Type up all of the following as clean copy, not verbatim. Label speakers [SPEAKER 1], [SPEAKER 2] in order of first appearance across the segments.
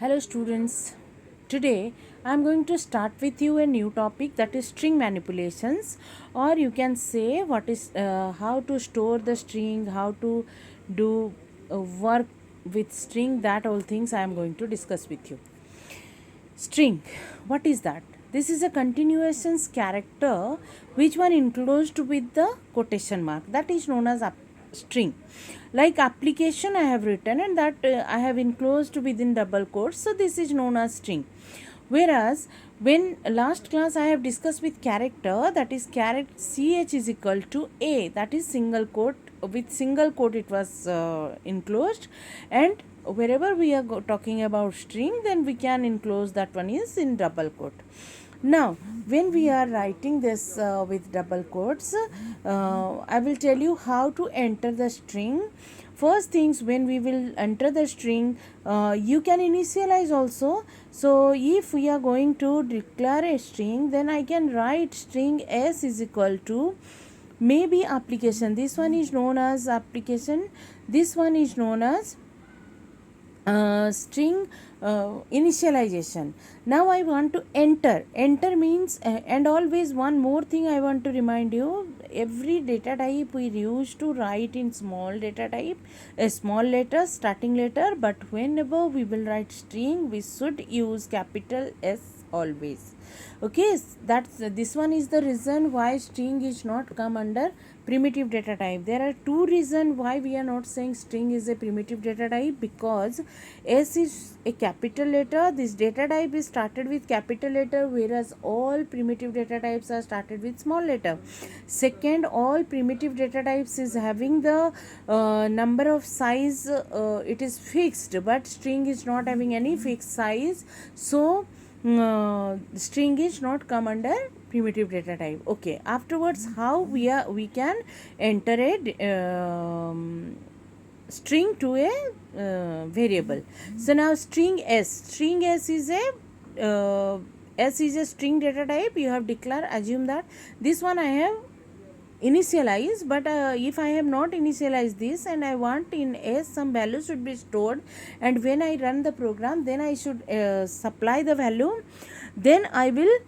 [SPEAKER 1] Hello students. Today I am going to start with you a new topic, that is string manipulations, or you can say what is how to store the string, how to do work with string, that all things I am going to discuss with you. String, what is that? This is a continuations character which one enclosed with the quotation mark, that is known as string. Like application I have written and that I have enclosed within double quotes, so this is known as string. Whereas when last class I have discussed with character, that is character ch is equal to a, that is single quote, with single quote it was enclosed, and wherever we are talking about string, then we can enclose that one is in double quote. Now when we are writing this with double quotes, I will tell you how to enter the string. First things, when we will enter the string, you can initialize also. So if we are going to declare a string, then I can write string s is equal to maybe application. This one is known as application, this one is known as string initialization. Now I want to enter means and always one more thing I want to remind you, every data type we used to write in small data type, a small letter, starting letter, but whenever we will write string, we should use capital S always. Okay, that's this one is the reason why string is not come under primitive data type. There are two reasons why we are not saying string is a primitive data type, because S is a capital letter, this data type is started with capital letter, whereas all primitive data types are started with small letter. Second, all primitive data types is having the number of size, it is fixed, but string is not having any fixed size, so string is not come under primitive data type. Okay, afterwards how we can enter a string to a variable. So now string s is a s is a string data type. You have declared, assume that this one I have initialize, but if I have not initialized this and I want in s some value should be stored, and when I run the program, then I should supply the value, then I will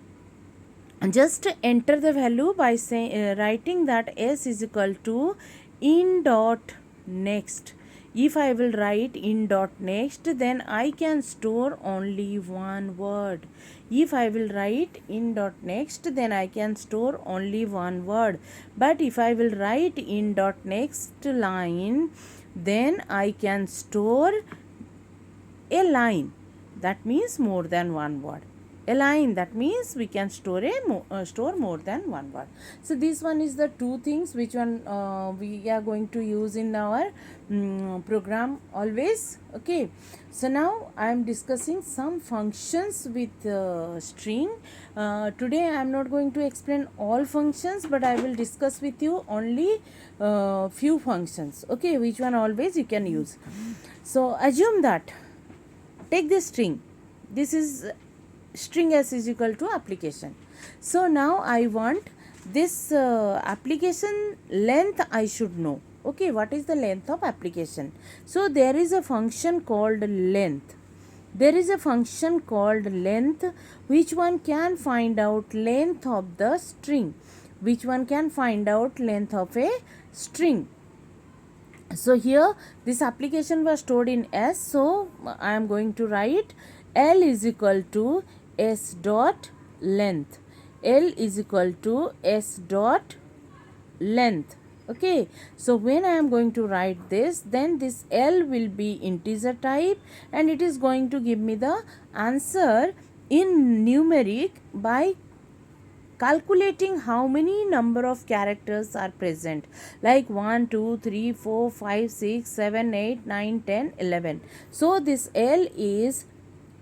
[SPEAKER 1] just enter the value by saying writing that s is equal to in dot next. If I will write in dot next, then I can store only one word. If I will write in dot next, then I can store only one word. But if I will write in dot next line, then I can store a line. That means more than one word. A line, that means we can store store more than one word. So this one is the two things which one we are going to use in our program always. Okay, so now I am discussing some functions with string. Today I am not going to explain all functions, but I will discuss with you only few functions, okay, which one always you can use. So assume that, take this string, this is string s is equal to application. So now I want this application length I should know. Okay, what is the length of application? So there is a function called length. There is a function called length, which one can find out length of the string, which one can find out length of a string. So here this application was stored in s, so I am going to write L is equal to s dot length. L is equal to s dot length. Okay, so when I am going to write this, then this L will be integer type, and it is going to give me the answer in numeric by calculating how many number of characters are present, like 1 2 3 4 5 6 7 8 9 10 11. So this L is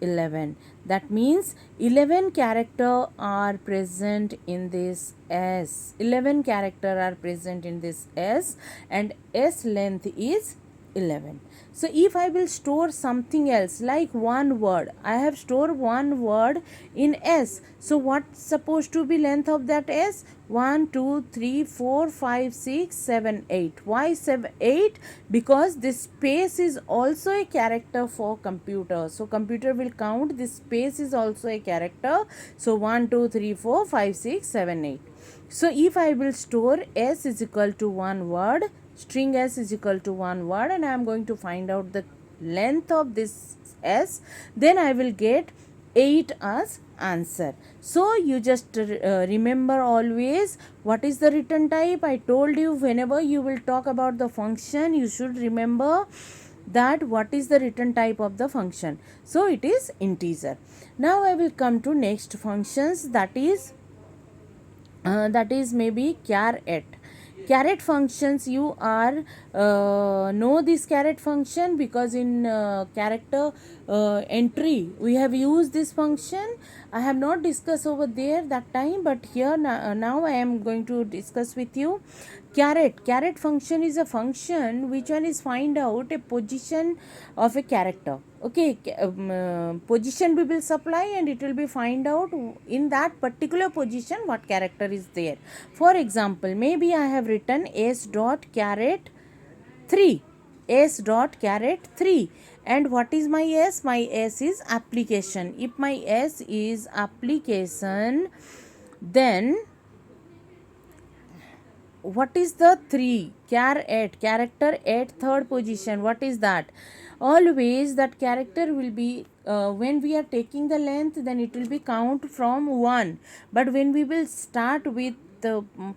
[SPEAKER 1] 11. That means 11 character are present in this s. 11 character are present in this s, and s length is 11. So if I will store something else like one word, I have stored one word in S. So what's supposed to be length of that S? 1, 2, 3, 4, 5, 6, 7, 8. Why 7, 8? Because this space is also a character for computer. So computer will count this space is also a character. So 1, 2, 3, 4, 5, 6, 7, 8. So if I will store S is equal to one word, string S is equal to one word, and I am going to find out the length of this S, then I will get 8 as answer. So you just remember always what is the return type. I told you whenever you will talk about the function, you should remember that what is the return type of the function. So it is integer. Now I will come to next functions, that is maybe caret functions. You are know this caret function because in character entry we have used this function. I have not discussed over there that time, but here now I am going to discuss with you. Caret function is a function which one is find out a position of a character. Okay, position we will supply and it will be find out in that particular position what character is there. For example, maybe I have written s dot caret 3, s dot caret 3, and what is my s? My s is application. If my s is application, then what is the 3? Character at third position. What is that? Always that character will be when we are taking the length, then it will be count from 1, but when we will start with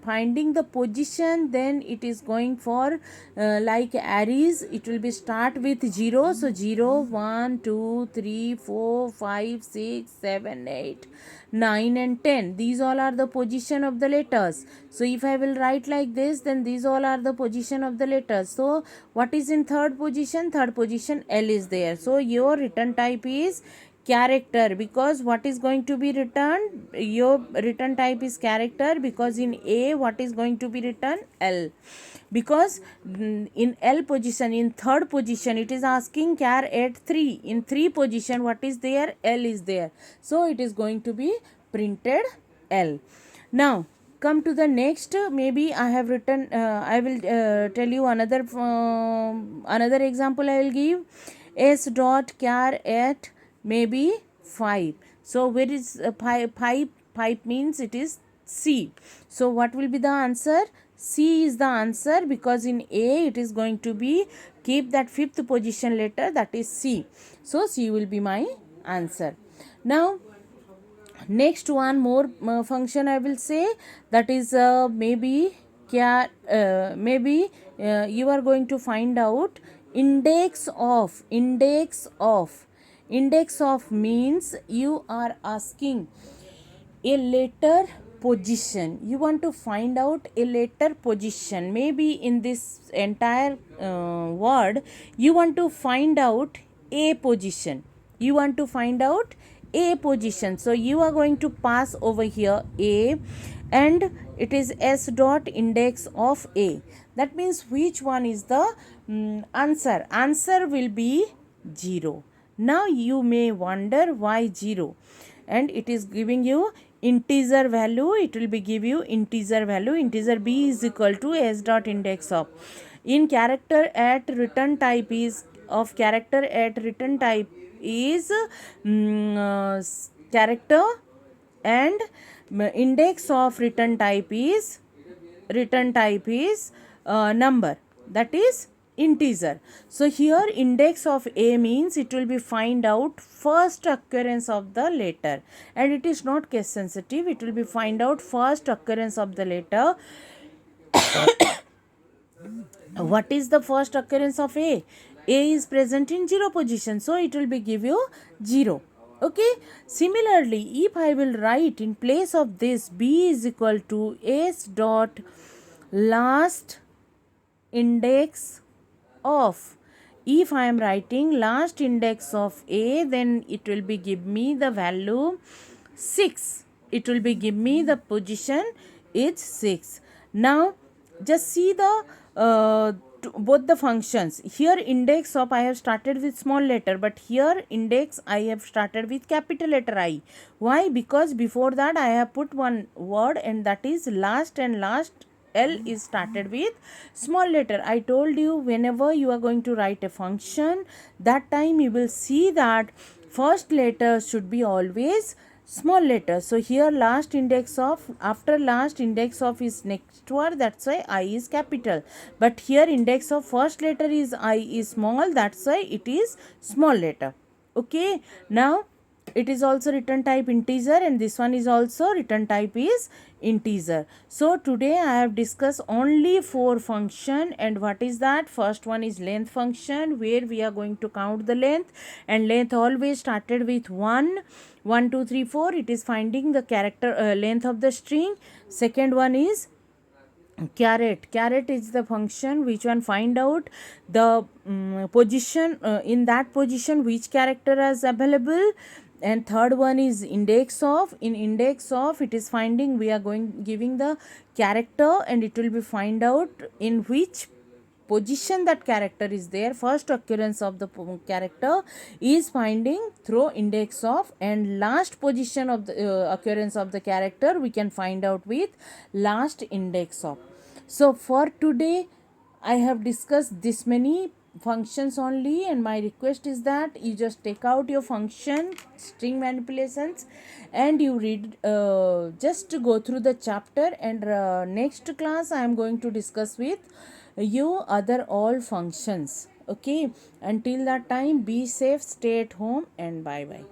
[SPEAKER 1] finding the position, then it is going for like arrays, it will be start with 0. So 0, 1, 2, 3, 4, 5, 6, 7, 8, 9 and 10, these all are the position of the letters. So if I will write like this, then these all are the position of the letters. So what is in third position? Third position L is there. So your return type is character, because what is going to be returned? Your return type is character, because in A what is going to be written? L, because in L position, in third position, it is asking char at 3. In 3 position, what is there? L is there. So it is going to be printed L. Now come to the next. Maybe I have written I will tell you another example I will give. S dot char at maybe 5. So where is 5 means it is C. So what will be the answer? C is the answer, because in A it is going to be keep that fifth position letter, that is C. So C will be my answer. Now next one more function I will say, that is maybe you are going to find out index of. Index of means you are asking a letter position. You want to find out a letter position. Maybe in this entire word you want to find out a position. You want to find out a position. So you are going to pass over here A, and it is s dot index of A. That means which one is the answer? Answer will be 0. Now you may wonder why 0, and it is giving you integer value. It will be give you integer value. Integer B is equal to s dot index of. In character at return type is of character at return type is character, and index of return type is number, that is integer. So here index of A means it will be find out first occurrence of the letter, and it is not case sensitive. It will be find out first occurrence of the letter. What is the first occurrence of A? A is present in 0 position, so it will be give you 0. Okay. Similarly, if I will write in place of this, B is equal to S dot last index of. If I am writing last index of A, then it will be give me the value 6. It will be give me the position is 6. Now just see the both the functions. Here index of I have started with small letter, but here index I have started with capital letter I. Why? Because before that I have put one word, and that is last, and last L is started with small letter. I told you whenever you are going to write a function, that time you will see that first letter should be always small letter. So here last index of, after last index of is next word, that's why I is capital. But here index of first letter is I is small, that's why it is small letter. Okay, now it is also return type integer, and this one is also return type is integer. So today I have discussed only 4 function, and what is that? First one is length function, where we are going to count the length, and length always started with 1 1 2 3 4. It is finding the character length of the string. Second one is caret. Caret is the function which one find out the position, in that position which character is available. And third one is index of. In index of, it is finding, we are going giving the character, and it will be find out in which position that character is there. First occurrence of the character is finding through index of, and last position of the occurrence of the character we can find out with last index of. So for today I have discussed this many functions only, and my request is that you just take out your function string manipulations and you read, just to go through the chapter, and next class I am going to discuss with you other all functions. Okay, until that time, be safe, stay at home, and bye bye.